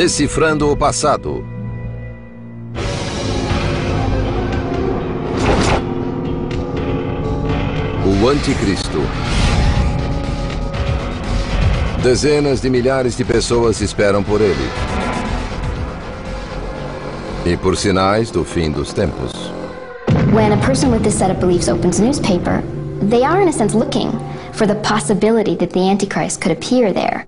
Decifrando o passado. O Anticristo. Dezenas de milhares de pessoas esperam por ele. E por sinais do fim dos tempos. When a person with this set of beliefs opens a newspaper, they are in a sense looking for the possibility that the Antichrist could appear there.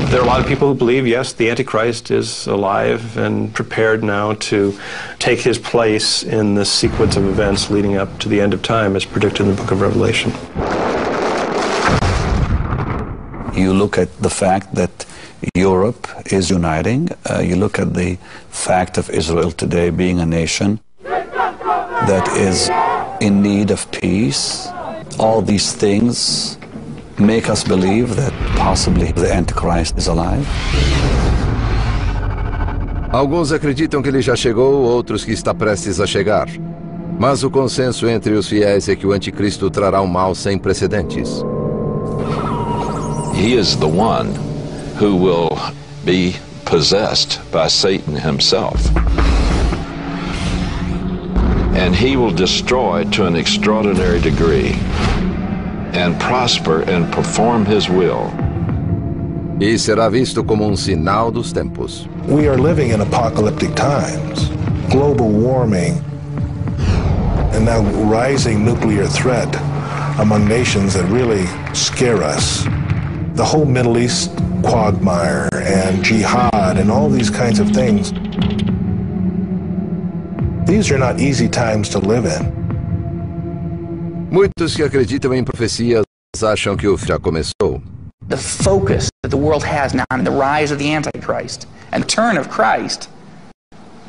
There are a lot of people who believe, yes, the Antichrist is alive and prepared now to take his place in the sequence of events leading up to the end of time as predicted in the book of Revelation. You look at the fact that Europe is uniting. You look at the fact of Israel today being a nation that is in need of peace. All these things make us believe that possibly the Antichrist is alive. Alguns acreditam que ele já chegou, outros que está prestes a chegar. Mas o consenso entre os fiéis é que o Anticristo trará um mal sem precedentes. He is the one who will be possessed by Satan himself. And he will destroy to an extraordinary degree and prosper and perform his will. E será visto como sinal dos tempos. We are living in apocalyptic times. Global warming and now rising nuclear threat among nations that really scare us. The whole Middle East quagmire and jihad and all these kinds of things. These are not easy times to live in. Muitos que acreditam em profecias acham que o fim já começou. The focus that the world has now on the rise of the Antichrist and the turn of Christ,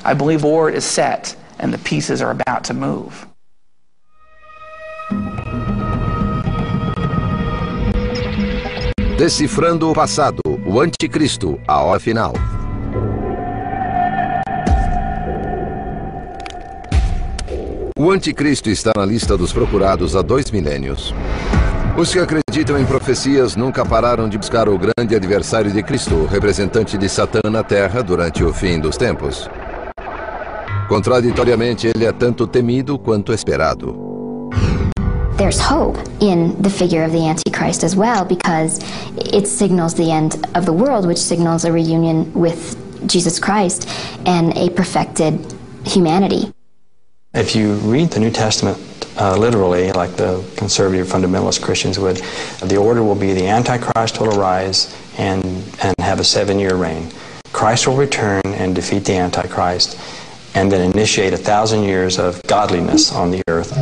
I believe war is set and the pieces are about to move. Decifrando o passado, o Anticristo, a hora final. O Anticristo está na lista dos procurados há 2 milênios. Os que acreditam em profecias nunca pararam de buscar o grande adversário de Cristo, representante de Satã na Terra durante o fim dos tempos. Contraditoriamente, ele é tanto temido quanto esperado. There's hope in the figure of the Antichrist as well, because it signals the end of the world, which signals a reunion with Jesus Christ and a perfected humanity. If you read the New Testament literally, like the conservative fundamentalist Christians would, the order will be the Antichrist will arise and have a 7-year reign. Christ will return and defeat the Antichrist and then initiate 1,000 years of godliness on the earth.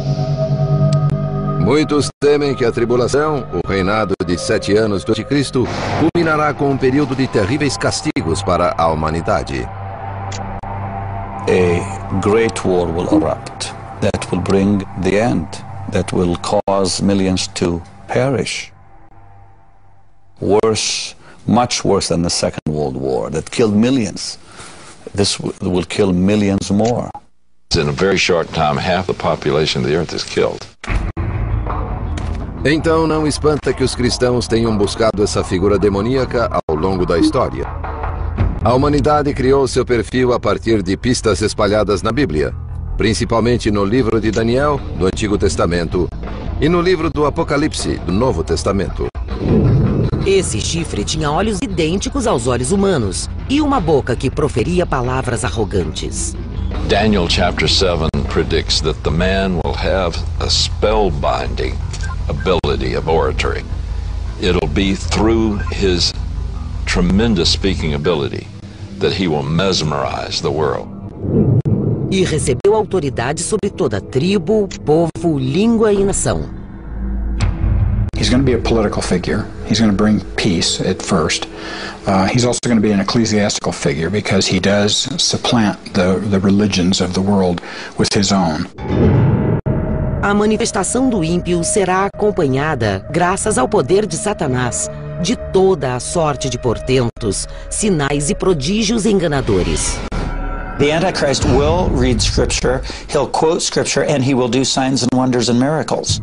Muitos temem que a tribulação, o reinado de 7 anos do Anticristo, culminará com um período de terríveis castigos para a humanidade. A great war will erupt that will bring the end, that will cause millions to perish. Worse, much worse than the Second World War that killed millions. This will kill millions more. In a very short time, half the population of the earth is killed. Então não espanta que os cristãos tenham buscado essa figura demoníaca ao longo da história. A humanidade criou seu perfil a partir de pistas espalhadas na Bíblia, principalmente no livro de Daniel, do Antigo Testamento, e no livro do Apocalipse, do Novo Testamento. Esse chifre tinha olhos idênticos aos olhos humanos e uma boca que proferia palavras arrogantes. Daniel chapter 7 predicts that the man will have a spellbinding ability of oratory. It'll be through his tremendous speaking ability that he will mesmerize the world. E recebeu autoridade sobre toda tribo, povo, língua e nação. He's going to be a political figure. He's going to bring peace at first. He's also going to be an ecclesiastical figure because he does supplant the religions of the world with his own. A manifestação do ímpio será acompanhada, graças ao poder de Satanás, de toda a sorte de portentos, sinais e prodígios enganadores. The Antichrist will read Scripture, he'll quote Scripture, and he will do signs and wonders and miracles.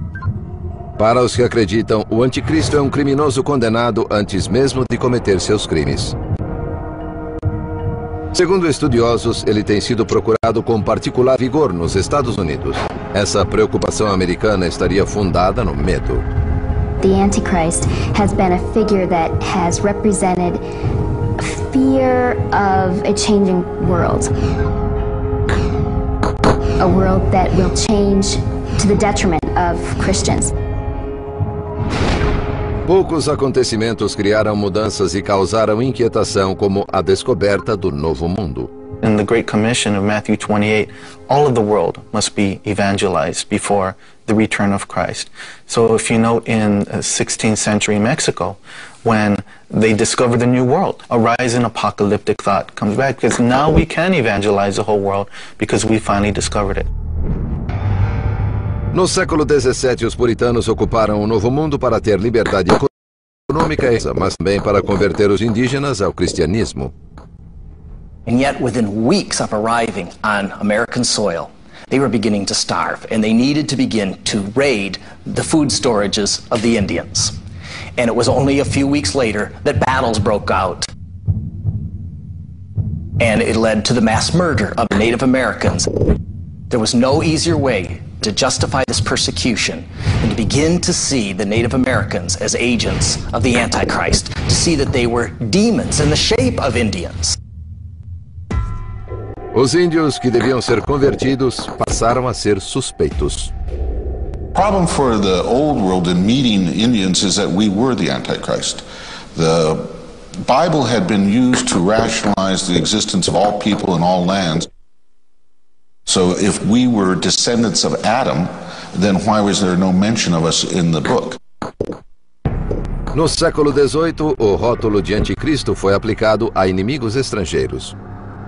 Para os que acreditam, o Anticristo é um criminoso condenado antes mesmo de cometer seus crimes. Segundo estudiosos, ele tem sido procurado com particular vigor nos Estados Unidos. Essa preocupação americana estaria fundada no medo. The Antichrist has been a figure that has represented fear of a changing world. A world that will change to the detriment of Christians. Poucos acontecimentos criaram mudanças e causaram inquietação como a descoberta do Novo Mundo. In the Great Commission of Matthew 28, all of the world must be evangelized before the return of Christ. So if you note in 16th century Mexico, when they discovered the New World, a rise in apocalyptic thought comes back, because now we can evangelize the whole world because we finally discovered it. No século XVII, os puritanos ocuparam o Novo Mundo para ter liberdade econômica, mas também para converter os indígenas ao cristianismo. And yet, within weeks of arriving on American soil, they were beginning to starve, and they needed to begin to raid the food storages of the Indians. And it was only a few weeks later that battles broke out. And it led to the mass murder of Native Americans. There was no easier way to justify this persecution and to begin to see the Native Americans as agents of the Antichrist, to see that they were demons in the shape of Indians. Os índios que deviam ser convertidos passaram a ser suspeitos. Problem for the old world in meeting Indians is that we were the Antichrist. The Bible had been used to rationalize the existence of all people in all lands. So if we were descendants of Adam, then why was there no mention of us in the book? No século XVIII, o rótulo de anticristo foi aplicado a inimigos estrangeiros.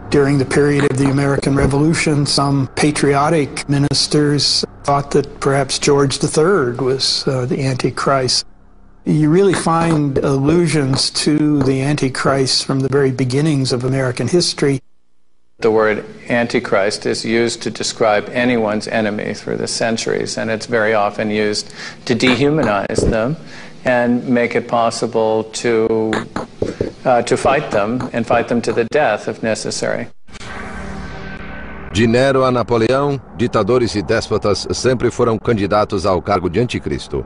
During the period of the American Revolution, some patriotic ministers thought that perhaps George III was the Antichrist. You really find allusions to the Antichrist from the very beginnings of American history. The word Antichrist is used to describe anyone's enemy through the centuries, and it's very often used to dehumanize them and make it possible to fight them and fight them to the death if necessary. De Nero a Napoleão, ditadores e déspotas sempre foram candidatos ao cargo de anticristo.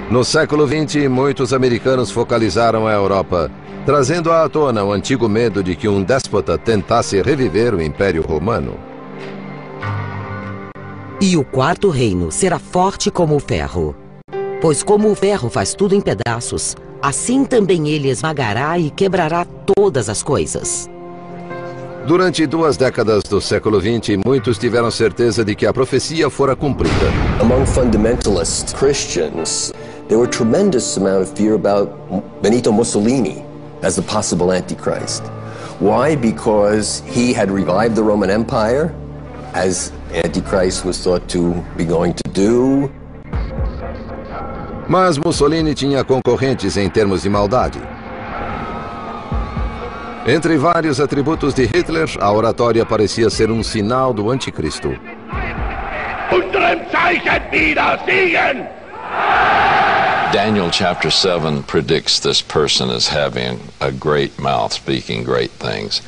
No século XX, muitos americanos focalizaram a Europa, trazendo à tona o antigo medo de que um déspota tentasse reviver o Império Romano. E o quarto reino será forte como o ferro. Pois como o ferro faz tudo em pedaços, assim também ele esmagará e quebrará todas as coisas. Durante 2 décadas do século XX, muitos tiveram certeza de que a profecia fora cumprida. Among fundamentalist Christians, there were tremendous amount of fear about Benito Mussolini as the possible Antichrist. Why? Because he had revived the Roman Empire, as Antichrist was thought to be going to do. Mas Mussolini tinha concorrentes em termos de maldade. Entre vários atributos de Hitler, a oratória parecia ser um sinal do anticristo. Daniel chapter 7 predicts this person as having a great mouth, speaking great things.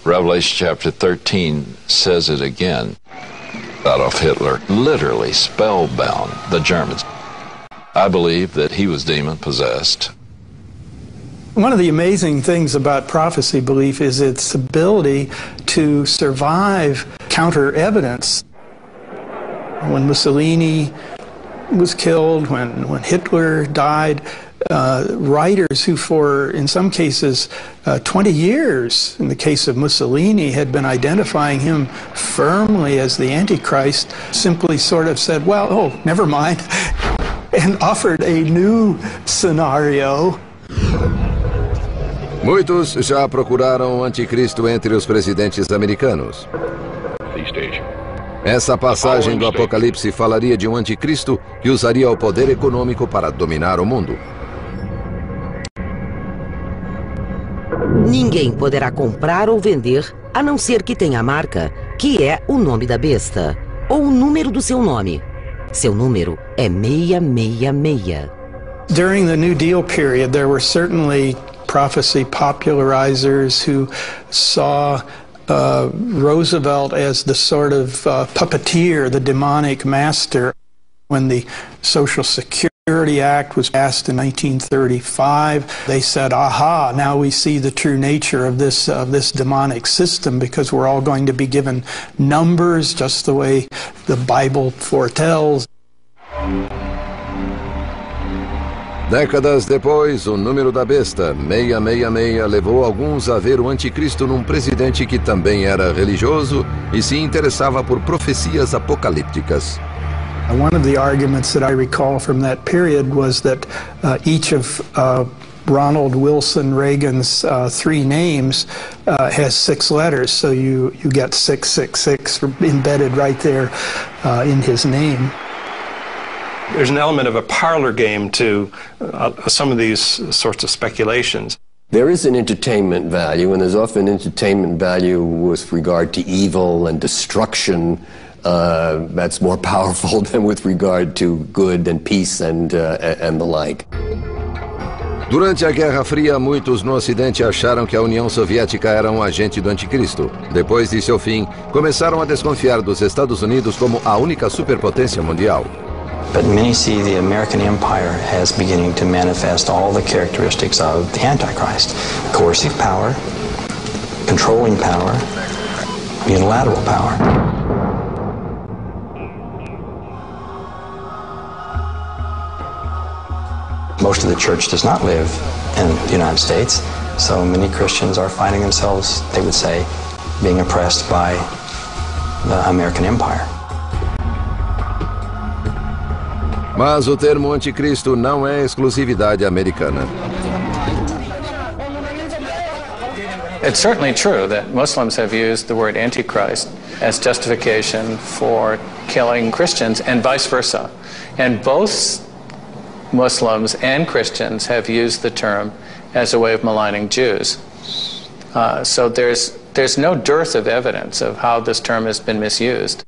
Revelation chapter 13 says it again. Adolf Hitler literally spellbound the Germans. I believe that he was demon-possessed. One of the amazing things about prophecy belief is its ability to survive counter-evidence. When Mussolini was killed, when Hitler died, writers who for, in some cases, 20 years, in the case of Mussolini, had been identifying him firmly as the Antichrist, simply sort of said, well, oh, never mind, and offered a new scenario. Muitos já procuraram o anticristo entre os presidentes americanos. Essa passagem do Apocalipse falaria de um anticristo que usaria o poder econômico para dominar o mundo. Ninguém poderá comprar ou vender, a não ser que tenha a marca, que é o nome da besta, ou o número do seu nome. Seu número é 666. During the New Deal period, there were certainly prophecy popularizers who saw Roosevelt as the sort of puppeteer, the demonic master. When the Social Security Act was passed in 1935, they said, aha, now we see the true nature of this demonic system, because we're all going to be given numbers just the way the Bible foretells. Décadas depois, o número da besta, 666, levou alguns a ver o anticristo num presidente que também era religioso e se interessava por profecias apocalípticas. One of the arguments that I recall from that period was that each of Ronald Wilson Reagan's 3 names has 6 letters, so you get 666 embedded right there in his name. There's an element of a parlor game to some of these sorts of speculations. There is an entertainment value, and there's often entertainment value with regard to evil and destruction. That's more powerful than with regard to good and peace and the like. Durante a Guerra Fria, muitos no Ocidente acharam que a União Soviética era um agente do anticristo. Depois de seu fim, começaram a desconfiar dos Estados Unidos como a única superpotência mundial. But many see the American empire as beginning to manifest all the characteristics of the Antichrist. Coercive power, controlling power, unilateral power. Most of the church does not live in the United States, so many Christians are finding themselves, they would say, being oppressed by the American empire. Mas o termo anticristo não é exclusividade americana. It's certainly true that Muslims have used the word Antichrist as justification for killing Christians and vice versa. And both Muslims and Christians have used the term as a way of maligning Jews. So there's no dearth of evidence of how this term has been misused.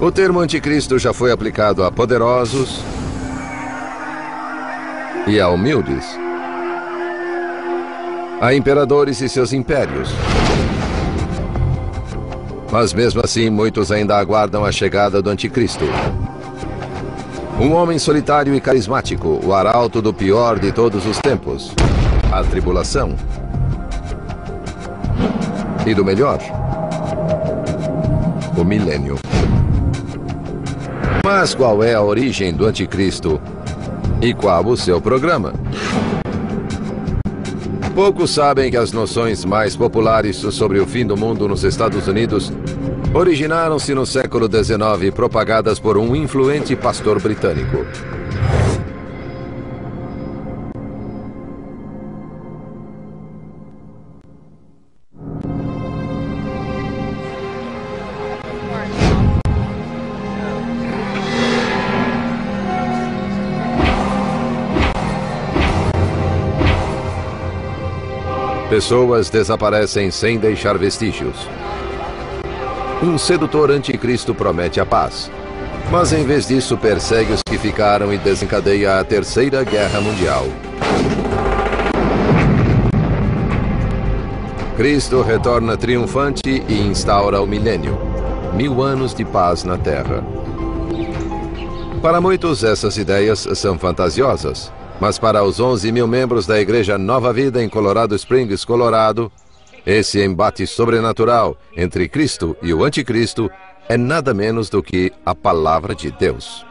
O termo anticristo já foi aplicado a poderosos e a humildes, a imperadores e seus impérios. Mas mesmo assim, muitos ainda aguardam a chegada do anticristo. Um homem solitário e carismático, o arauto do pior de todos os tempos, a tribulação. E do melhor, o milênio. Mas qual é a origem do anticristo e qual o seu programa? Poucos sabem que as noções mais populares sobre o fim do mundo nos Estados Unidos originaram-se no século XIX, propagadas por um influente pastor britânico. Pessoas desaparecem sem deixar vestígios. Um sedutor anticristo promete a paz, mas em vez disso persegue os que ficaram e desencadeia a Terceira Guerra Mundial. Cristo retorna triunfante e instaura o milênio, 1000 anos de paz na Terra. Para muitos, essas ideias são fantasiosas. Mas para os 11.000 membros da Igreja Nova Vida em Colorado Springs, Colorado, esse embate sobrenatural entre Cristo e o Anticristo é nada menos do que a palavra de Deus.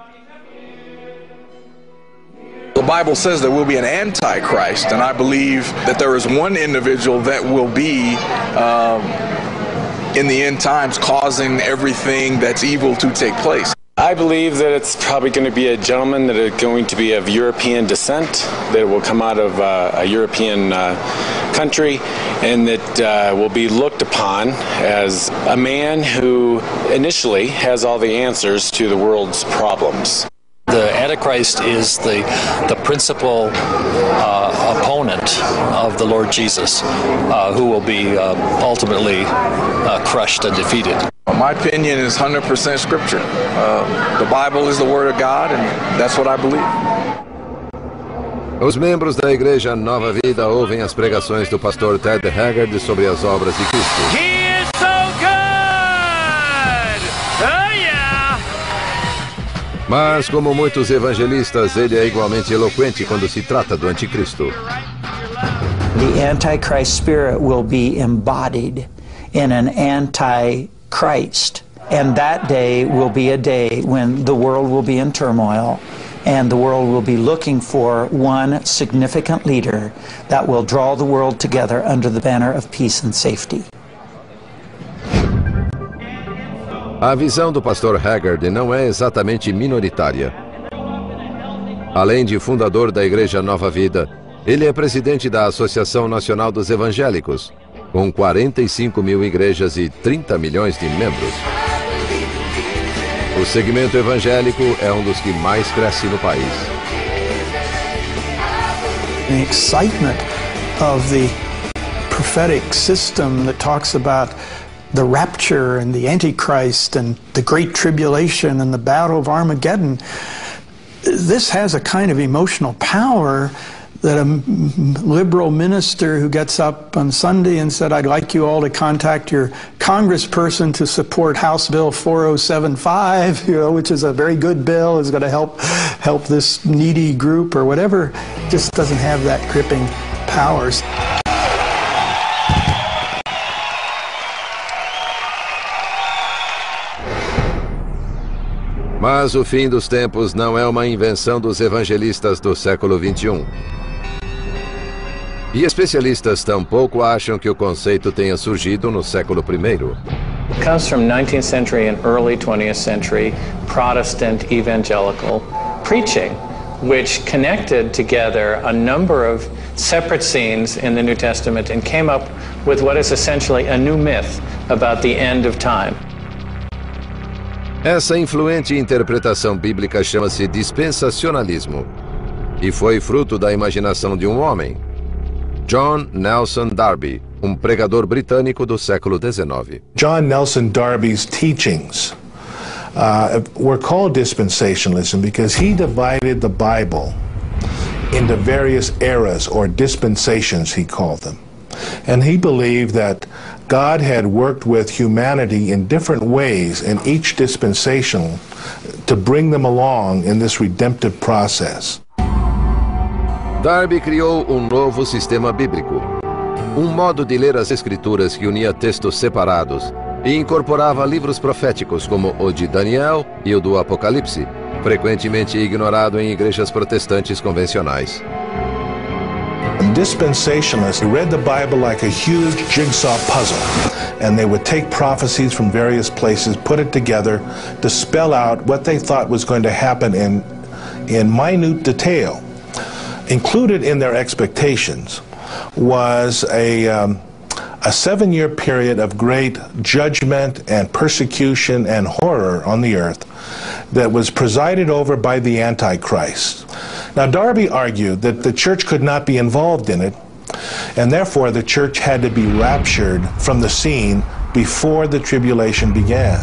The Bible says there will be an Antichrist, and I believe that there is one individual that will be in the end times causing everything that's evil to take place. I believe that it's probably going to be a gentleman that is going to be of European descent, that will come out of a European country, and that will be looked upon as a man who initially has all the answers to the world's problems. The Antichrist is the principal opponent of the Lord Jesus, who will be ultimately crushed and defeated. My opinion is 100% scripture. The Bible is the Word of God, and that's what I believe. Os membros da Igreja Nova Vida ouvem as pregações do pastor Ted Haggard sobre as obras de Cristo. He is so good! Oh yeah! Mas, como muitos evangelistas, ele é igualmente eloquente quando se trata do anticristo. The Antichrist spirit will be embodied in an Antichrist. And that day will be a day when the world will be in turmoil and the world will be looking for one significant leader that will draw the world together under the banner of peace and safety. A visão do pastor Haggard não é exatamente minoritária. Além de fundador da Igreja Nova Vida, ele é presidente da Associação Nacional dos Evangélicos, com 45 mil igrejas e 30 milhões de membros. O segmento evangélico é um dos que mais cresce no país. The excitement of the prophetic system that talks about the rapture and the Antichrist and the Great Tribulation and the Battle of Armageddon, this has a kind of emotional power that a liberal minister who gets up on Sunday and said, I'd like you all to contact your congressperson to support House Bill 4075, which is a very good bill, is going to help this needy group or whatever, just doesn't have that gripping powers. Mas o fim dos tempos não é uma invenção dos evangelistas do século XXI. E especialistas tampouco acham que o conceito tenha surgido no século I. It comes from 19th century and early 20th century Protestant evangelical preaching, which connected together a number of separate scenes in the New Testament and came up with what is essentially a new myth about the end of time. Essa influente interpretação bíblica chama-se dispensacionalismo e foi fruto da imaginação de um homem, John Nelson Darby, pregador britânico do século XIX. John Nelson Darby's teachings were called dispensationalism because he divided the Bible into various eras, or dispensations he called them. And he believed that God had worked with humanity in different ways in each dispensation to bring them along in this redemptive process. Darby criou novo sistema bíblico, modo de ler as Escrituras que unia textos separados e incorporava livros proféticos como o de Daniel e o do Apocalipse, frequentemente ignorado em igrejas protestantes convencionais. Dispensationalists read the Bible like a huge jigsaw puzzle, and they would take prophecies from various places, put it together to spell out what they thought was going to happen in minute detail. Included in their expectations was a 7-year period of great judgment and persecution and horror on the earth that was presided over by the Antichrist. Now, Darby argued that the church could not be involved in it, and therefore the church had to be raptured from the scene before the tribulation began.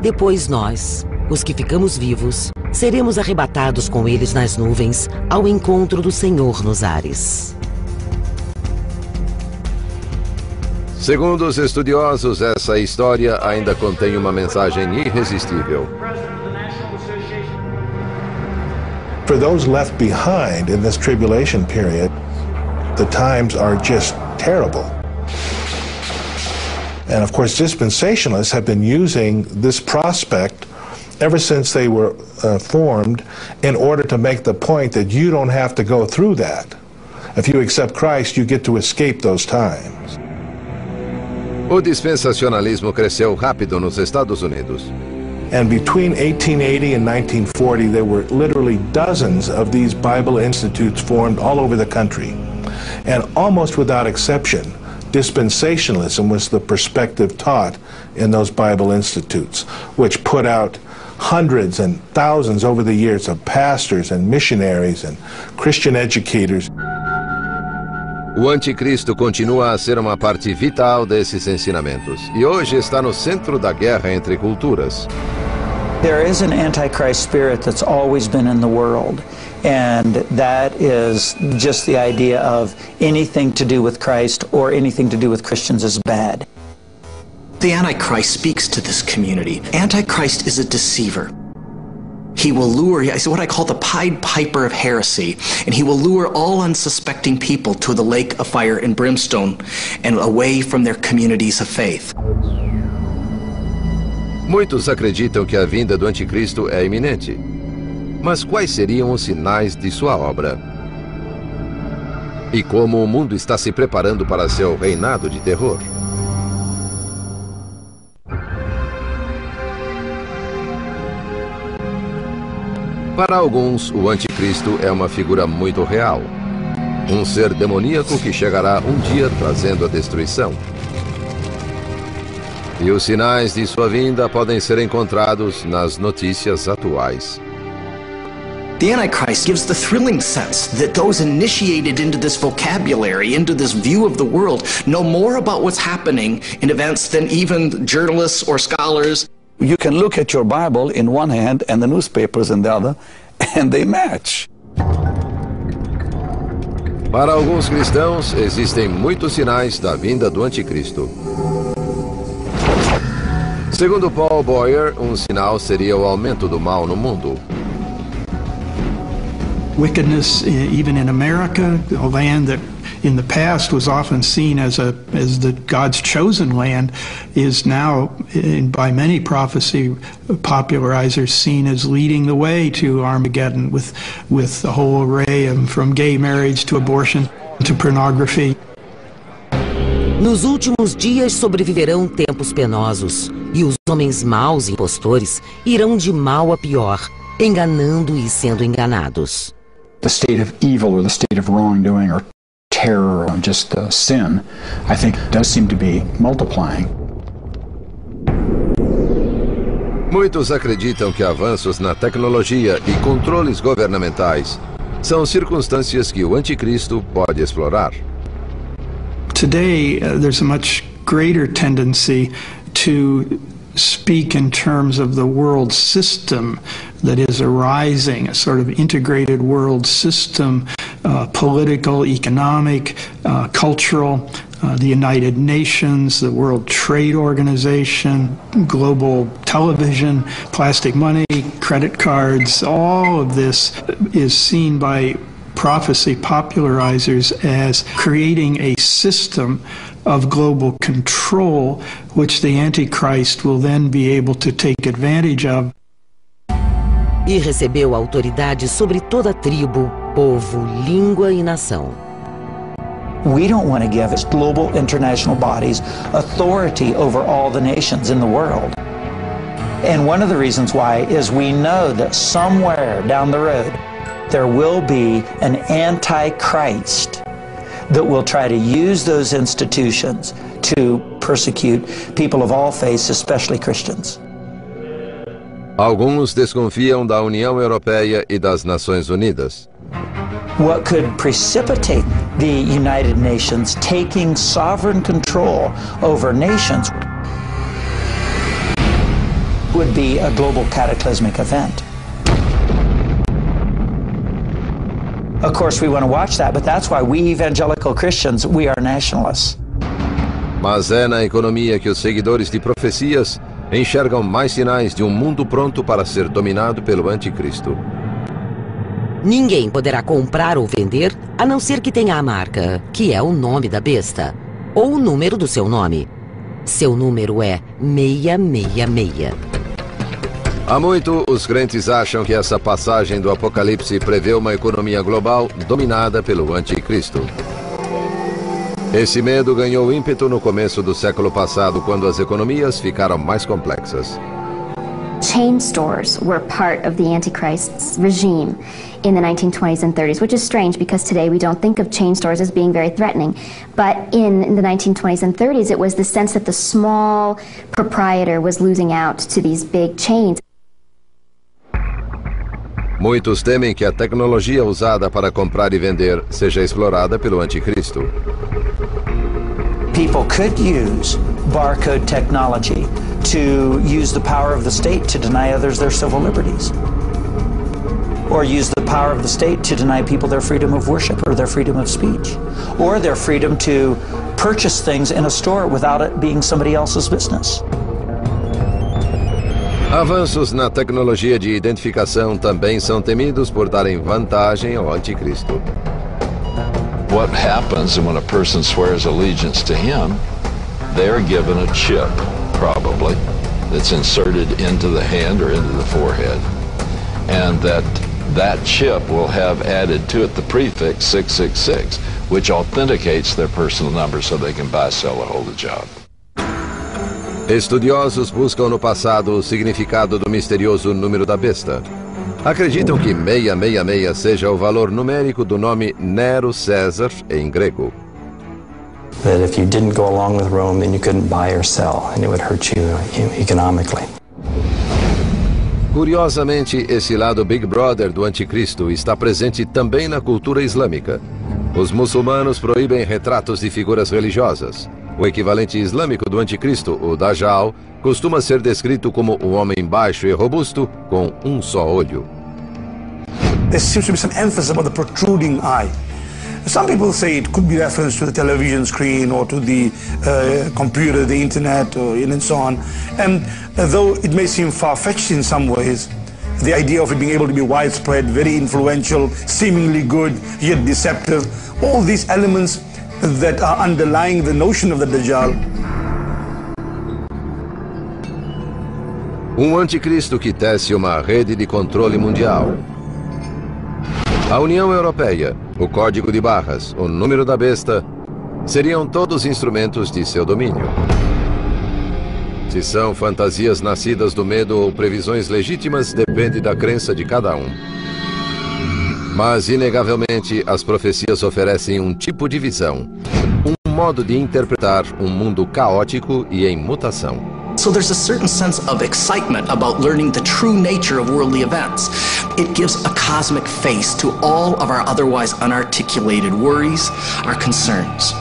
Depois nós, os que ficamos vivos, seremos arrebatados com eles nas nuvens ao encontro do Senhor nos ares. Segundo os estudiosos, essa história ainda contém uma mensagem irresistível. For those left behind in this tribulation period, the times are just terrible. And of course, dispensationalists have been using this prospect ever since they were formed in order to make the point that you don't have to go through that. If you accept Christ, you get to escape those times. O dispensacionalismo cresceu rápido nos Estados Unidos. And between 1880 and 1940, there were literally dozens of these Bible institutes formed all over the country. And almost without exception, dispensationalism was the perspective taught in those Bible institutes, which put out hundreds and thousands over the years of pastors and missionaries and Christian educators. O anticristo continua a ser uma parte vital desses ensinamentos e hoje está no centro da guerra entre culturas. There is an Antichrist spirit that's always been in the world. And that is just the idea of anything to do with Christ or anything to do with Christians is bad. The Antichrist speaks to this community. Antichrist is a deceiver. He will lure, he's what I call the Pied Piper of heresy, and he will lure all unsuspecting people to the lake of fire and brimstone and away from their communities of faith. Muitos acreditam que a vinda do anticristo é iminente. Mas quais seriam os sinais de sua obra? E como o mundo está se preparando para seu reinado de terror? Para alguns, o anticristo é uma figura muito real. Um ser demoníaco que chegará um dia trazendo a destruição. E os sinais de sua vinda podem ser encontrados nas notícias atuais. The Antichrist gives the thrilling sense that those initiated into this vocabulary, into this view of the world, know more about what's happening in events than even journalists or scholars. You can look at your Bible in one hand and the newspapers in the other, and they match. Para alguns cristãos, existem muitos sinais da vinda do anticristo. Segundo Paul Boyer, um sinal seria o aumento do mal no mundo. Wickedness, even in America, a land that in the past was often seen as the God's chosen land, is now, by many prophecy popularizers, seen as leading the way to Armageddon with a whole array of, from gay marriage to abortion to pornography. Nos últimos dias sobreviverão tempos penosos, e os homens maus e impostores irão de mal a pior, enganando e sendo enganados. The state of evil or the state of wrongdoing or terror or just sin, I think, does seem to be multiplying. Muitos acreditam que avanços na tecnologia e controles governamentais são circunstâncias que o anticristo pode explorar. Today, there's a much greater tendency to speak in terms of the world system that is arising, a sort of integrated world system, political, economic, cultural, the United Nations, the World Trade Organization, global television, plastic money, credit cards. All of this is seen by prophecy popularizers as creating a system of global control, which the Antichrist will then be able to take advantage of. E recebeu autoridade sobre toda tribo, povo, língua e nação. We don't want to give its global international bodies authority over all the nations in the world. And one of the reasons why is we know that somewhere down the road there will be an antichrist that will try to use those institutions to persecute people of all faiths, especially Christians. Alguns desconfiam da União Europeia e das Nações Unidas. What could precipitate the United Nations taking sovereign control over nations would be a global cataclysmic event. Of course, we want to watch that, but that's why we evangelical Christians, we are nationalists. Mas é na economia que os seguidores de profecias enxergam mais sinais de um mundo pronto para ser dominado pelo anticristo. Ninguém poderá comprar ou vender, a não ser que tenha a marca, que é o nome da besta, ou o número do seu nome. Seu número é 666. Há muito, os crentes acham que essa passagem do Apocalipse prevê uma economia global dominada pelo anticristo. Esse medo ganhou ímpeto no começo do século passado, quando as economias ficaram mais complexas. Chain stores were part of the Antichrist's regime in the 1920s and 30s, which is strange because today we don't think of chain stores as being very threatening. But in the 1920s and 30s, it was the sense that the small proprietor was losing out to these big chains. Muitos temem que a tecnologia usada para comprar e vender seja explorada pelo anticristo. People could use barcode technology to use the power of the state to deny others their civil liberties. or use the power of the state to deny people their freedom of worship or their freedom of speech, or their freedom to purchase things in a store without it being somebody else's business. Avanços na tecnologia de identificação também são temidos por darem vantagem ao anticristo. What happens when a person swears allegiance to him, they're given a chip, probably, that's inserted into the hand or into the forehead. And that chip will have added to it the prefix 666, which authenticates their personal number so they can buy, sell, or hold a job. Estudiosos buscam no passado o significado do misterioso número da besta. Acreditam que 666 seja o valor numérico do nome Nero César em grego. That if you didn't go along with Rome, then you couldn't buy or sell, and it would hurt you economically. Curiosamente, esse lado Big Brother do anticristo está presente também na cultura islâmica. Os muçulmanos proíbem retratos de figuras religiosas. O equivalente islâmico do anticristo, o Dajjal, costuma ser descrito como um homem baixo e robusto com um só olho. There seems to be some emphasis about the protruding eye. Some people say it could be reference to the television screen or to the computer, the internet, and so on. And though it may seem far-fetched in some ways, the idea of it being able to be widespread, very influential, seemingly good, yet deceptive, all these elements that are underlying the notion of the Dajjal. Anticristo que tece uma rede de controle mundial. A União Europeia, o Código de Barras, o número da besta, seriam todos instrumentos de seu domínio. Se são fantasias nascidas do medo ou previsões legítimas, depende da crença de cada um. Mas, inegavelmente, as profecias oferecem um tipo de visão, modo de interpretar mundo caótico e em mutação. So there's a certain sense of excitement about learning the true nature of worldly events. It gives a cosmic face to all of our otherwise unarticulated worries, our concerns.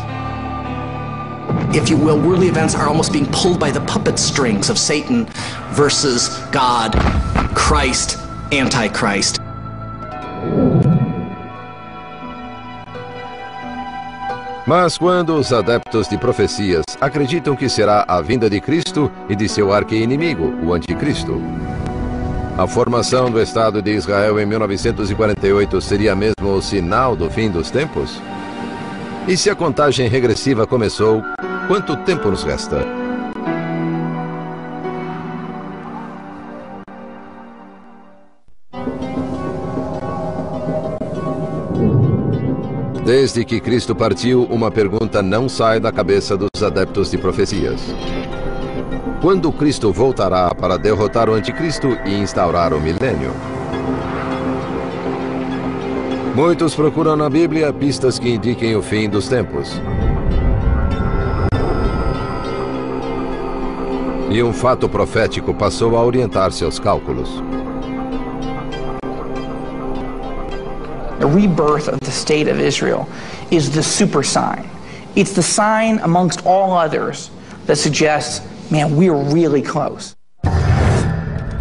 If you will, worldly events are almost being pulled by the puppet strings of Satan versus God, Christ, Antichrist. Mas quando os adeptos de profecias acreditam que será a vinda de Cristo e de seu arqui-inimigo, o Anticristo, a formação do Estado de Israel em 1948 seria mesmo o sinal do fim dos tempos? E se a contagem regressiva começou, quanto tempo nos resta? Desde que Cristo partiu, uma pergunta não sai da cabeça dos adeptos de profecias. Quando Cristo voltará para derrotar o anticristo e instaurar o milênio? Muitos procuram na Bíblia pistas que indiquem o fim dos tempos. E um fato profético passou a orientar seus cálculos. The rebirth of the state of Israel is the super sign. It's the sign amongst all others that suggests, man, we're really close.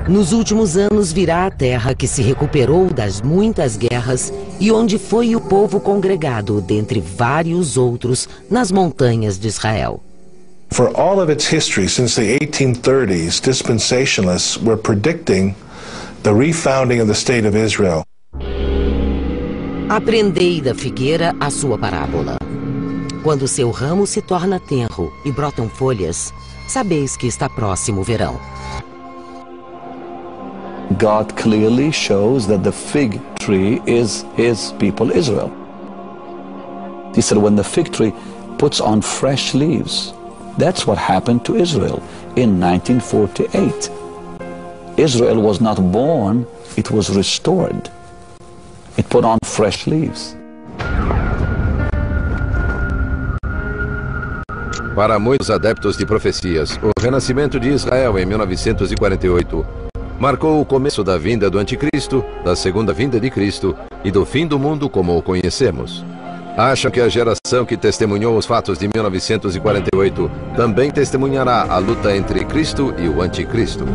Nos últimos anos virá a terra que se recuperou das muitas guerras e onde foi o povo congregado, dentre vários outros, nas montanhas de Israel. For all of its history since the 1830s, dispensationalists were predicting the refounding of the state of Israel. Aprendei da figueira a sua parábola. Quando seu ramo se torna tenro e brotam folhas, sabeis que está próximo o verão. God clearly shows that the fig tree is his people Israel. He said when the fig tree puts on fresh leaves, that's what happened to Israel in 1948. Israel was not born, it was restored. It put on fresh leaves. Para muitos adeptos de profecias, o renascimento de Israel em 1948 marcou o começo da vinda do Anticristo, da segunda vinda de Cristo e do fim do mundo como o conhecemos. Acham que a geração que testemunhou os fatos de 1948 também testemunhará a luta entre Cristo e o Anticristo?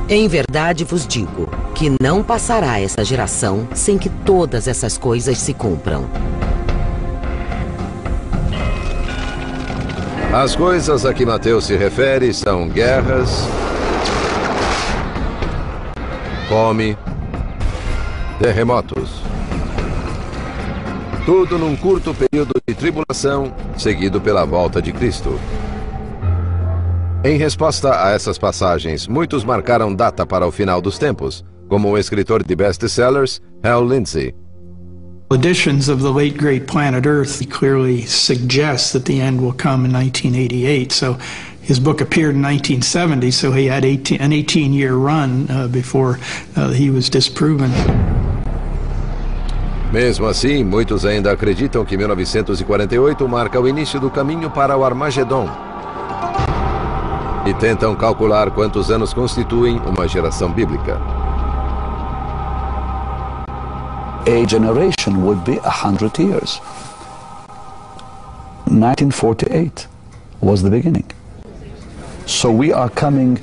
Em verdade vos digo que não passará essa geração sem que todas essas coisas se cumpram. As coisas a que Mateus se refere são guerras, fome, terremotos. Tudo num curto período de tribulação, seguido pela volta de Cristo. Em resposta a essas passagens, muitos marcaram data para o final dos tempos, como o escritor de best-sellers, Hal Lindsey. Editions of the late great planet Earth clearly suggest that the end will come in 1988. So his book appeared in 1970, so he had an 18-year run before he was disproven. Mesmo assim, muitos ainda acreditam que 1948 marca o início do caminho para o Armagedon. E tentam calcular quantos anos constituem uma geração bíblica. A generation would be 100 years. 1948 was the beginning. So we are coming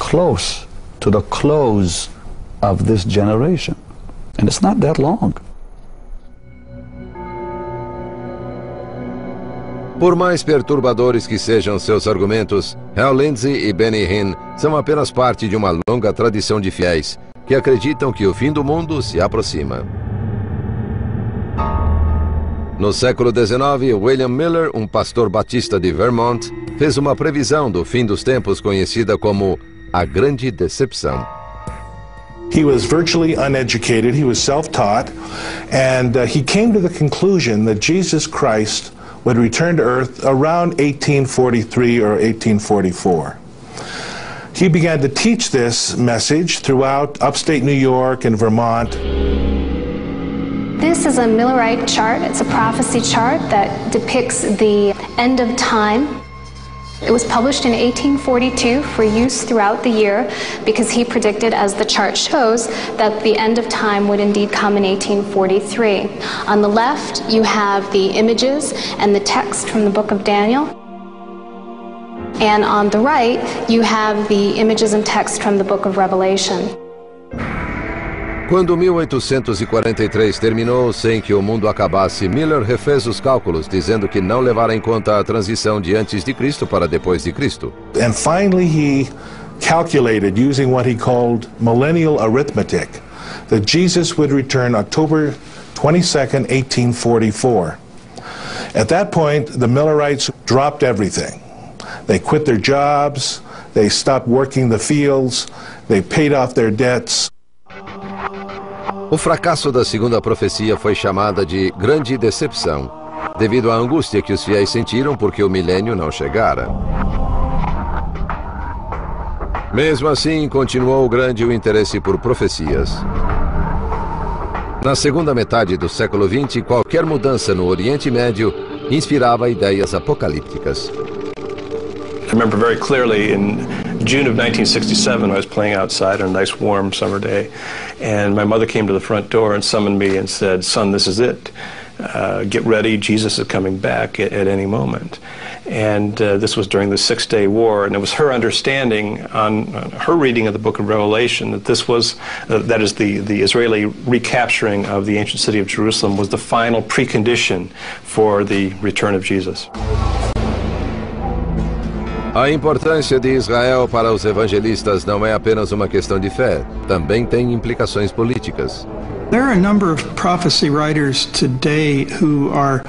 close to the close of this generation. And it's not that long. Por mais perturbadores que sejam seus argumentos, Hal Lindsey e Benny Hinn são apenas parte de uma longa tradição de fiéis que acreditam que o fim do mundo se aproxima. No século XIX, William Miller, um pastor batista de Vermont, fez uma previsão do fim dos tempos conhecida como a Grande Decepção. He was virtually uneducated, he was self-taught, and he came to the conclusion that Jesus Christ would return to earth around 1843 or 1844. He began to teach this message throughout upstate New York and Vermont. This is a Millerite chart. It's a prophecy chart that depicts the end of time. It was published in 1842 for use throughout the year because he predicted, as the chart shows, that the end of time would indeed come in 1843. On the left, you have the images and the text from the book of Daniel. And on the right, you have the images and text from the book of Revelation. Quando 1843 terminou sem que o mundo acabasse, Miller refez os cálculos, dizendo que não levará em conta a transição de antes de Cristo para depois de Cristo. And finally he calculated using what he called millennial arithmetic that Jesus would return October 22nd, 1844. At that point, the Millerites dropped everything. They quit their jobs, they stopped working the fields, they paid off their debts. O fracasso da segunda profecia foi chamada de Grande Decepção, devido à angústia que os fiéis sentiram porque o milênio não chegara. Mesmo assim, continuou grande o interesse por profecias. Na segunda metade do século XX, qualquer mudança no Oriente Médio inspirava ideias apocalípticas. I remember very clearly in June of 1967, I was playing outside on a nice warm summer day, and my mother came to the front door and summoned me and said, "Son, this is it. Get ready, Jesus is coming back at any moment." And this was during the Six-Day War, and it was her understanding on her reading of the book of Revelation that this was, that is the Israeli recapturing of the ancient city of Jerusalem was the final precondition for the return of Jesus. A importância de Israel para os evangelistas não é apenas uma questão de fé, também tem implicações políticas. There are a number of prophecy writers today who are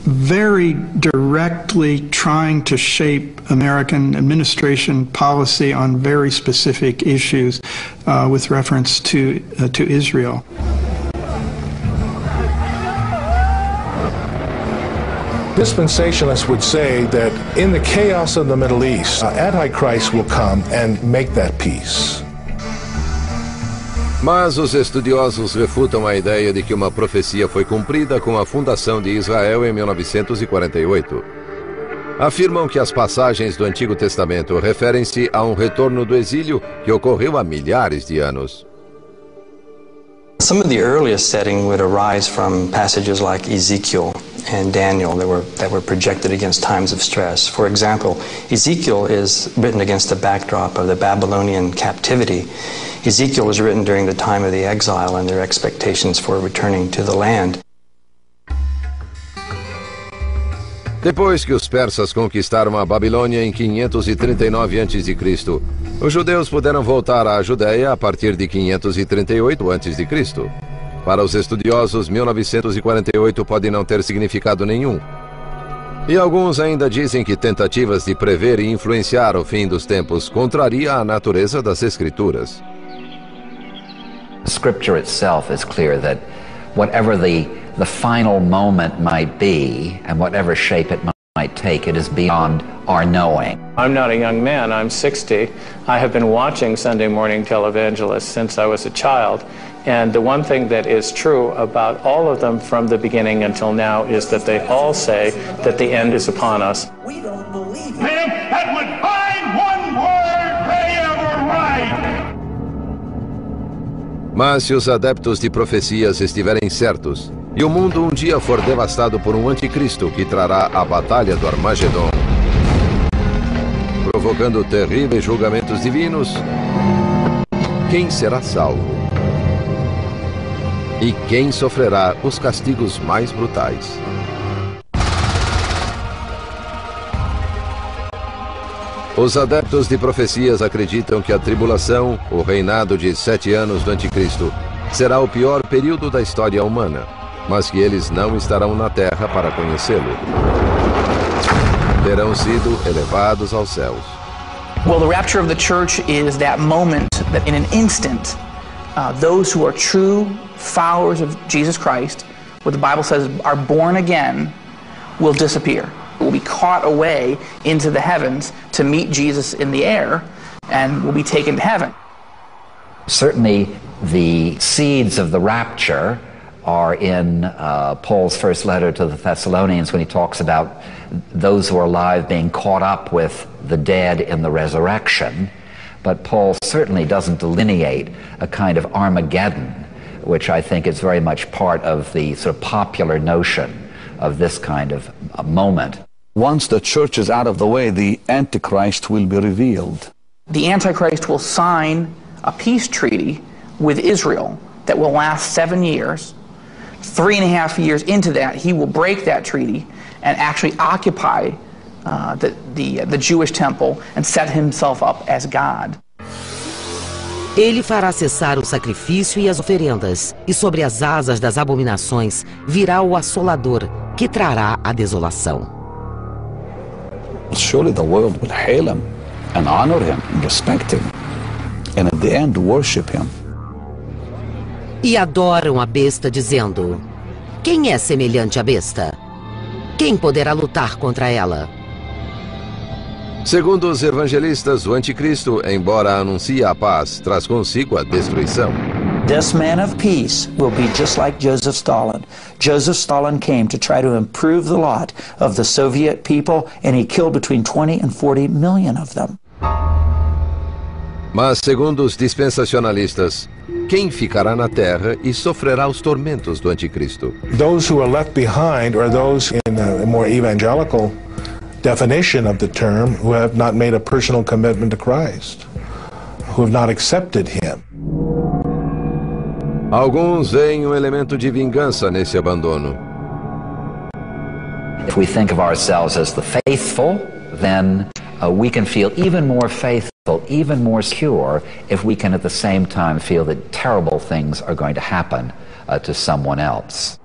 very directly trying to shape American administration policy on very specific issues with reference to Israel. Dispensationalists would say that in the chaos of the Middle East, Antichrist will come and make that peace. Mas os estudiosos refutam a ideia de que uma profecia foi cumprida com a fundação de Israel em 1948. Afirmam que as passagens do Antigo Testamento referem-se a um retorno do exílio que ocorreu há milhares de anos. Some of the earliest setting would arise from passages like Ezekiel and Daniel that were projected against times of stress. For example, Ezekiel is written against the backdrop of the Babylonian captivity. Ezekiel was written during the time of the exile and their expectations for returning to the land. Depois que os persas conquistaram a Babilônia em 539 a.C., os judeus puderam voltar à Judéia a partir de 538 a.C. Para os estudiosos, 1948 pode não ter significado nenhum. E alguns ainda dizem que tentativas de prever e influenciar o fim dos tempos contraria a natureza das Escrituras. Scripture itself is clear that whatever the final moment might be, and whatever shape it might take, it is beyond our knowing. I'm not a young man, I'm 60. I have been watching Sunday morning televangelists since I was a child, and the one thing that is true about all of them from the beginning until now is that they all say that the end is upon us. We don't believe him that would find one word they ever write. Mas se os adeptos de profecias estiverem certos, e o mundo um dia for devastado por um anticristo que trará a batalha do Armagedon, provocando terríveis julgamentos divinos, quem será salvo? E quem sofrerá os castigos mais brutais? Os adeptos de profecias acreditam que a tribulação, o reinado de 7 anos do anticristo, será o pior período da história humana, mas que eles não estarão na terra para conhecê-lo. Terão sido elevados aos céus. Well, the rapture of the church is that moment that in an instant, those who are true followers of Jesus Christ, what the Bible says are born again, will disappear. Will be caught away into the heavens to meet Jesus in the air and will be taken to heaven. Certainly the seeds of the rapture are in Paul's first letter to the Thessalonians when he talks about those who are alive being caught up with the dead in the resurrection. But Paul certainly doesn't delineate a kind of Armageddon, which I think is very much part of the sort of popular notion of this kind of moment. Once the church is out of the way, the Antichrist will be revealed. The Antichrist will sign a peace treaty with Israel that will last 7 years. 3.5 years into that, he will break that treaty and actually occupy the Jewish temple and set himself up as God. Ele fará cessar o sacrifício e as oferendas, e sobre as asas das abominações virá o assolador, que trará a desolação. Surely the world will hail him and honor him and respect him, and at the end worship him. E adoram a besta, dizendo: quem é semelhante à besta? Quem poderá lutar contra ela? Segundo os evangelistas, o anticristo, embora anuncie a paz, traz consigo a destruição. This man of peace will be just like Joseph Stalin. Joseph Stalin came to try to improve the lot of the Soviet people, and he killed between 20 and 40 million of them. Mas, segundo os dispensacionalistas, quem ficará na terra e sofrerá os tormentos do anticristo? Those who are left behind are those in a more evangelical definition of the term who have not made a personal commitment to Christ, who have not accepted him. Alguns veem elemento de vingança nesse abandono. If we think of ourselves as the faithful, then we can feel even more faithful, even more secure, if we can at the same time feel that terrible things are going to happen to someone else.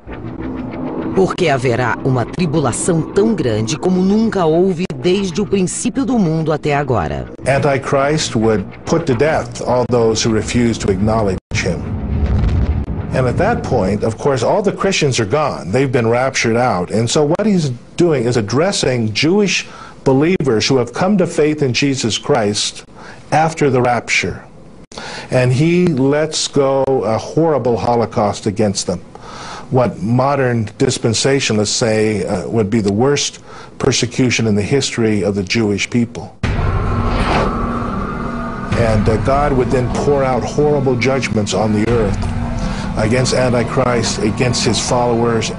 Porque haverá uma tribulação tão grande como nunca houve desde o princípio do mundo até agora. Antichrist would put to death all those who refuse to acknowledge him. And at that point, of course, all the Christians are gone. They've been raptured out. And so what he's doing is addressing Jewish believers who have come to faith in Jesus Christ after the rapture. And he lets go a horrible Holocaust against them. What modern dispensationalists say would be the worst persecution in the history of the Jewish people. And God would then pour out horrible judgments on the earth against Antichrist, against his followers.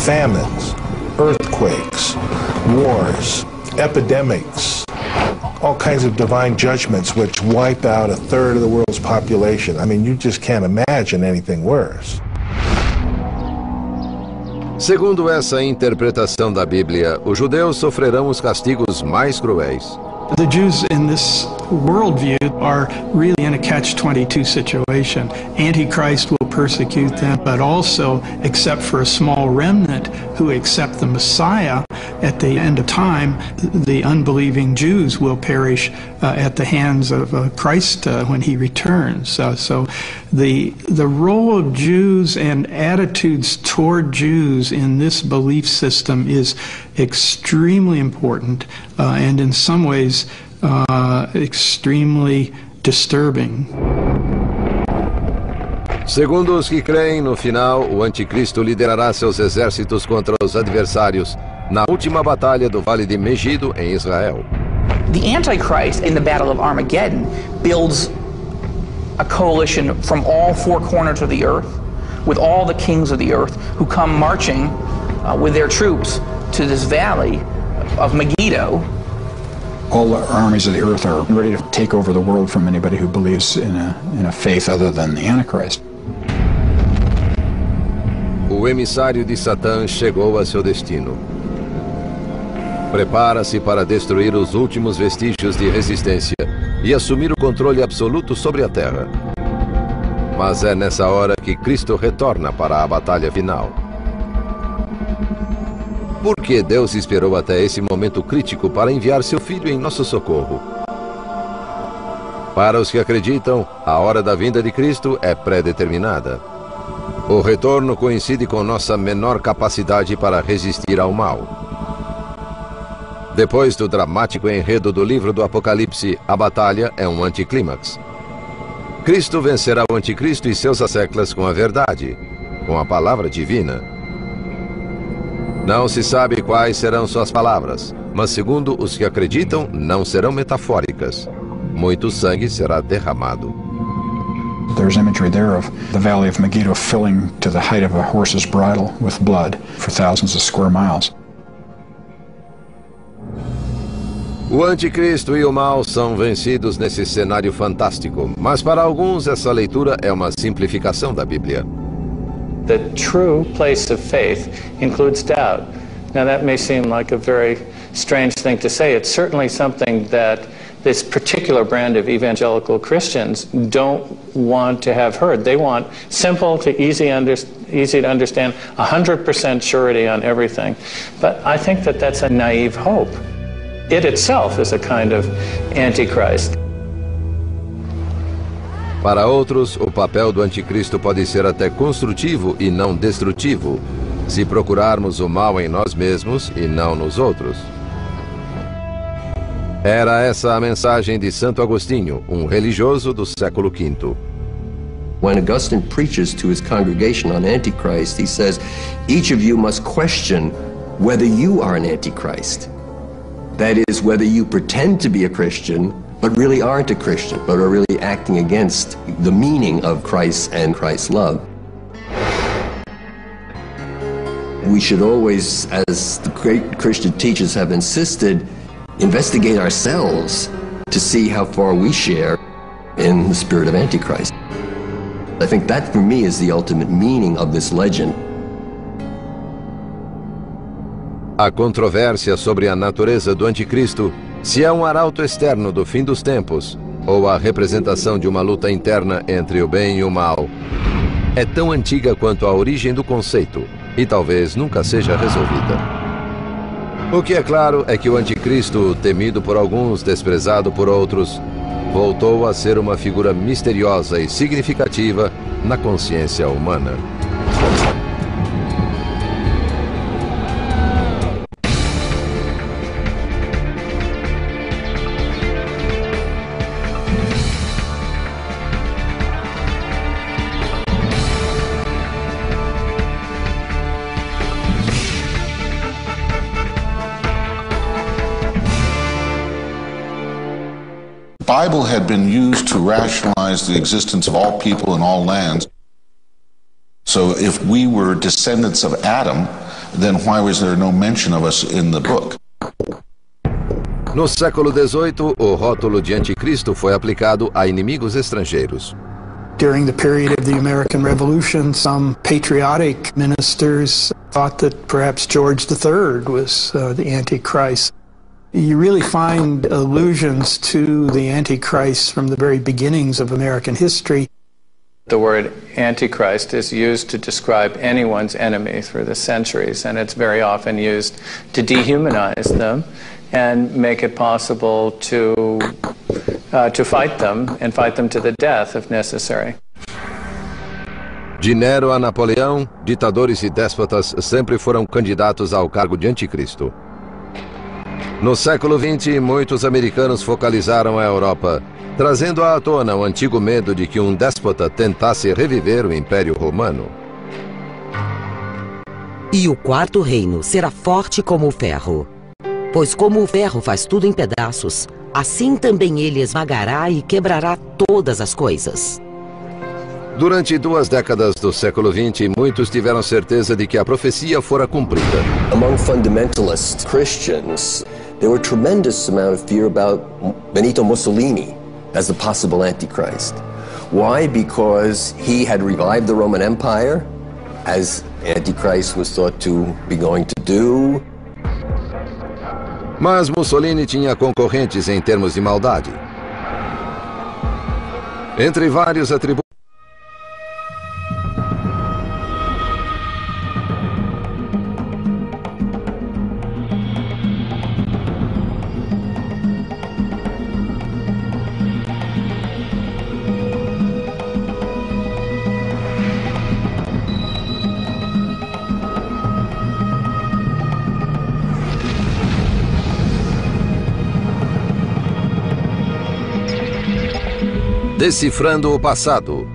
famines, earthquakes, wars, epidemics, all kinds of divine judgments which wipe out a third of the world's population. I mean, you just can't imagine anything worse. Segundo essa interpretação da Bíblia, os judeus sofrerão os castigos mais cruéis. The Jews in this worldview are really in a catch-22 situation. Antichrist will persecute them, but also, except for a small remnant who accept the Messiah at the end of time, the unbelieving Jews will perish at the hands of Christ when he returns. So the role of Jews and attitudes toward Jews in this belief system is extremely important and in some ways extremely disturbing. Segundo os que creem, no final, o anticristo liderará seus exércitos contra os adversários na última batalha do Vale de Megido, em Israel. The Antichrist in the Battle of Armageddon builds a coalition from all four corners of the earth, with all the kings of the earth who come marching with their troops to this valley of Megiddo. All the armies of the earth are ready to take over the world from anybody who believes in a faith other than the Antichrist. O emissário de Satã chegou a seu destino. Prepara-se para destruir os últimos vestígios de resistência e assumir o controle absoluto sobre a Terra. Mas é nessa hora que Cristo retorna para a batalha final. Por que Deus esperou até esse momento crítico para enviar seu Filho em nosso socorro? Para os que acreditam, a hora da vinda de Cristo é pré-determinada. O retorno coincide com nossa menor capacidade para resistir ao mal. Depois do dramático enredo do livro do Apocalipse, a batalha é um anticlímax. Cristo vencerá o anticristo e seus asseclas com a verdade, com a palavra divina. Não se sabe quais serão suas palavras, mas segundo os que acreditam, não serão metafóricas. Muito sangue será derramado. There's imagery there of the valley of Megiddo filling to the height of a horse's bridle with blood for thousands of square miles. O anticristo e o mal são vencidos nesse cenário fantástico, mas para alguns essa leitura é uma simplificação da Bíblia. The true place of faith includes doubt. Now that may seem like a very strange thing to say. It's certainly something that this particular brand of evangelical Christians don't want to have heard. They want simple to easy to understand, 100% surety on everything. But I think that that's a naive hope. It itself is a kind of antichrist. Para outros, o papel do anticristo pode ser até construtivo e não destrutivo, se procurarmos o mal em nós mesmos e não nos outros. Era essa a mensagem de Santo Agostinho, um religioso do século V. When Augustine preaches to his congregation on Antichrist, he says, each of you must question whether you are an Antichrist. That is, whether you pretend to be a Christian, but really aren't a Christian, but are really acting against the meaning of Christ and Christ's love. We should always, as the great Christian teachers have insisted, investigate ourselves to see how far we share in the spirit of Antichrist. I think that, for me, is the ultimate meaning of this legend. A controvérsia sobre a natureza do anticristo, se é um arauto externo do fim dos tempos, ou a representação de uma luta interna entre o bem e o mal, é tão antiga quanto a origem do conceito, e talvez nunca seja resolvida. O que é claro é que o anticristo, temido por alguns, desprezado por outros, voltou a ser uma figura misteriosa e significativa na consciência humana. The Bible had been used to rationalize the existence of all people in all lands. So if we were descendants of Adam, then why was there no mention of us in the book? No século XVIII, o rótulo de anticristo foi aplicado a inimigos estrangeiros. During the period of the American Revolution, some patriotic ministers thought that perhaps George III was the Antichrist. You really find allusions to the Antichrist from the very beginnings of American history. The word Antichrist is used to describe anyone's enemy through the centuries, and it's very often used to dehumanize them and make it possible to fight them and fight them to the death if necessary. De Nero a Napoleão, ditadores e déspotas sempre foram candidatos ao cargo de anticristo. No século XX, muitos americanos focalizaram a Europa, trazendo à tona o antigo medo de que um déspota tentasse reviver o Império Romano. E o quarto reino será forte como o ferro. Pois como o ferro faz tudo em pedaços, assim também ele esmagará e quebrará todas as coisas. Durante 2 décadas do século XX, muitos tiveram certeza de que a profecia fora cumprida. Among fundamentalist Christians, there were tremendous amount of fear about Benito Mussolini as the possible Antichrist. Why? Because he had revived the Roman Empire, as Antichrist was thought to be going to do. Mas Mussolini tinha concorrentes em termos de maldade. Entre vários atributos, decifrando o passado.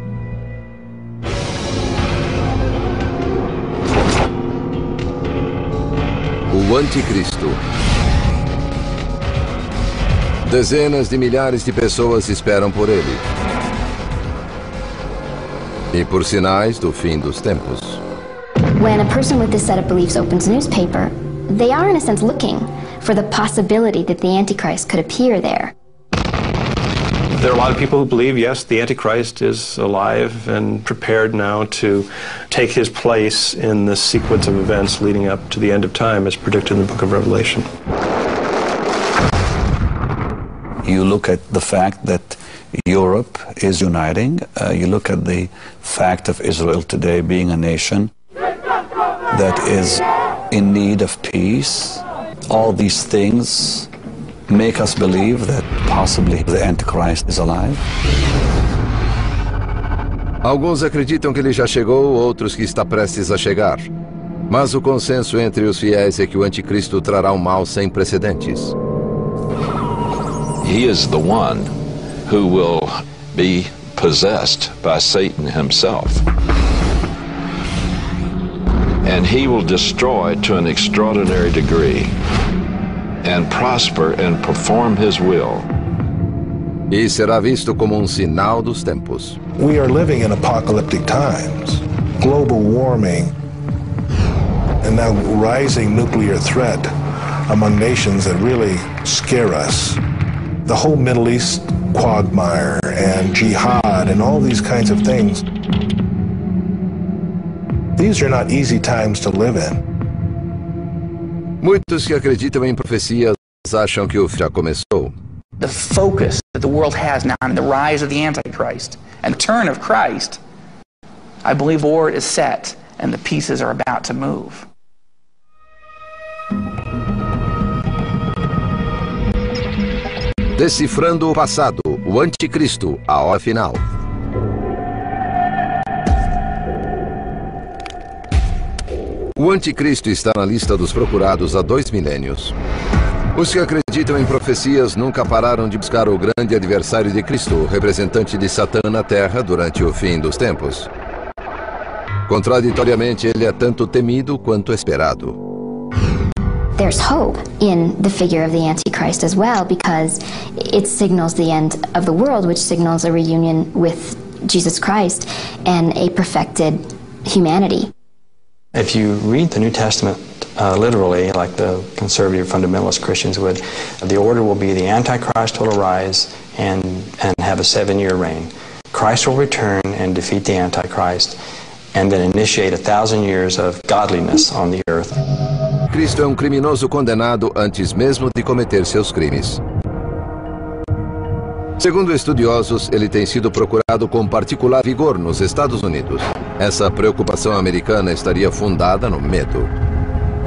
O Anticristo. Dezenas de milhares de pessoas esperam por ele. E por sinais do fim dos tempos. When a person with this set of beliefs opens a newspaper, they are in a sense looking for the possibility that the Antichrist could appear there. There are a lot of people who believe, yes, the Antichrist is alive and prepared now to take his place in the sequence of events leading up to the end of time as predicted in the book of Revelation. You look at the fact that Europe is uniting. You look at the fact of Israel today being a nation that is in need of peace. All these things make us believe that possibly the Antichrist is alive. Alguns acreditam que ele já chegou, outros que está prestes a chegar. Mas o consenso entre os fiéis é que o Anticristo trará um mal sem precedentes. He is the one who will be possessed by Satan himself. And he will destroy to an extraordinary degree and prosper and perform his will. E será visto como sinal dos tempos. We are living in apocalyptic times. Global warming and now rising nuclear threat among nations that really scare us. The whole Middle East quagmire and jihad and all these kinds of things. These are not easy times to live in. Muitos que acreditam em profecias acham que o fim já começou. The focus that the world has now on the rise of the Antichrist and the turn of Christ, I believe the war is set and the pieces are about to move. Decifrando o passado, o Anticristo, a hora final. O Anticristo está na lista dos procurados há 2 milênios. Os que acreditam em profecias nunca pararam de buscar o grande adversário de Cristo, o representante de Satã na Terra durante o fim dos tempos. Contraditoriamente, ele é tanto temido quanto esperado. There's hope in the figure of the Antichrist as well, because it signals the end of the world, which signals a reunion with Jesus Christ and a perfected humanity. If you read the New Testament literally, like the conservative fundamentalist Christians would, the order will be the Antichrist will arise and have a 7-year reign. Christ will return and defeat the Antichrist and then initiate 1,000 years of godliness on the earth. Cristo é um criminoso condenado antes mesmo de cometer seus crimes. Segundo estudiosos, ele tem sido procurado com particular vigor nos Estados Unidos. Essa preocupação americana estaria fundada no medo.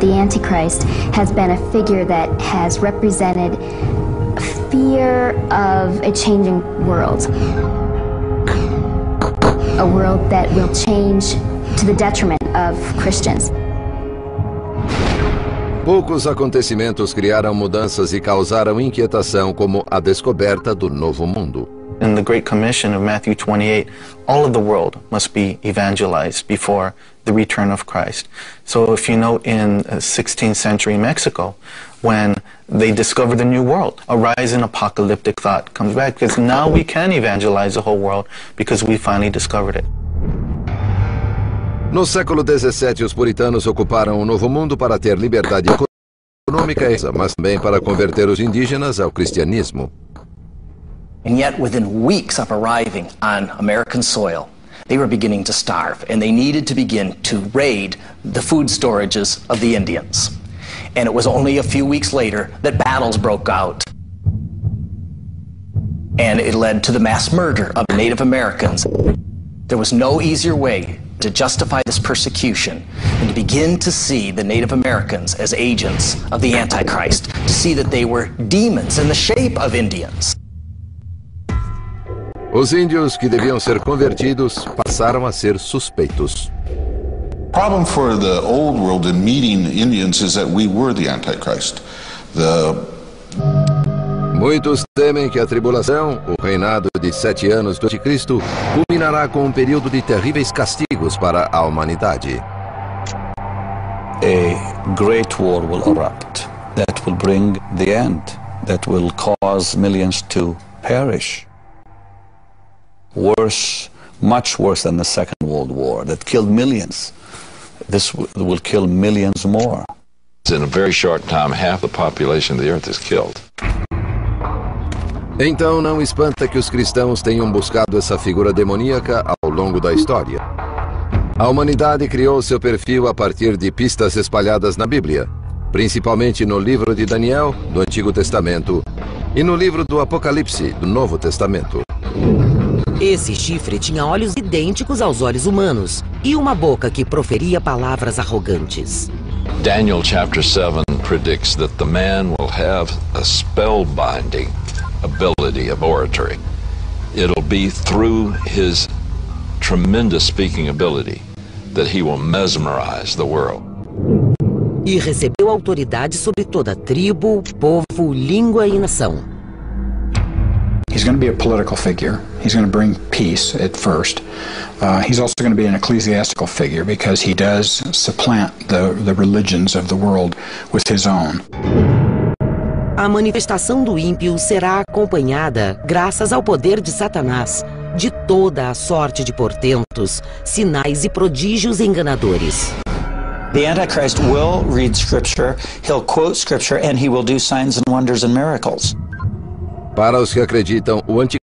The Antichrist has been a figure that has represented fear of a changing world. A world that will change to the detriment of Christians. Poucos acontecimentos criaram mudanças e causaram inquietação como a descoberta do novo mundo. In the Great Commission of Matthew 28, all of the world must be evangelized before the return of Christ. So if you note in 16th century Mexico, when they discover the new world, a rise in apocalyptic thought comes back, because now we can evangelize the whole world because we finally discovered it. No século XVII, os puritanos ocuparam o Novo Mundo para ter liberdade econômica, mas também para converter os indígenas ao cristianismo. And yet, within weeks of arriving on American soil, they were beginning to starve, and they needed to begin to raid the food storages of the Indians. And it was only a few weeks later that battles broke out. And it led to the mass murder of Native Americans. There was no easier way to justify this persecution and to begin to see the Native Americans as agents of the Antichrist, to see that they were demons in the shape of Indians. Os índios que deviam ser convertidos passaram a ser suspeitos. Problem for the old world in meeting Indians is that we were the Antichrist. Muitos temem que a tribulação, o reinado de 7 anos do Anticristo, culminará com um período de terríveis castigos para a humanidade. A great war will erupt that will bring the end, that will cause millions to perish. Worse, much worse than the Second World War that killed millions. This will kill millions more. In a very short time, half the population of the earth is killed. Então não espanta que os cristãos tenham buscado essa figura demoníaca ao longo da história. A humanidade criou seu perfil a partir de pistas espalhadas na Bíblia, principalmente no livro de Daniel, do Antigo Testamento, e no livro do Apocalipse, do Novo Testamento. Esse chifre tinha olhos idênticos aos olhos humanos e uma boca que proferia palavras arrogantes. Daniel chapter 7 predicts that the man will have a spellbinding ability of oratory. It'll be through his tremendous speaking ability that he will mesmerize the world. E recebeu autoridade sobre toda tribo, povo, língua e nação. He's going to be a political figure. He's going to bring peace at first. He's also going to be an ecclesiastical figure because he does supplant the religions of the world with his own. A manifestação do ímpio será acompanhada, graças ao poder de Satanás, de toda a sorte de portentos, sinais e prodígios enganadores. The Antichrist will read Scripture, he'll quote Scripture, and he will do signs and wonders and miracles. Para os que acreditam, o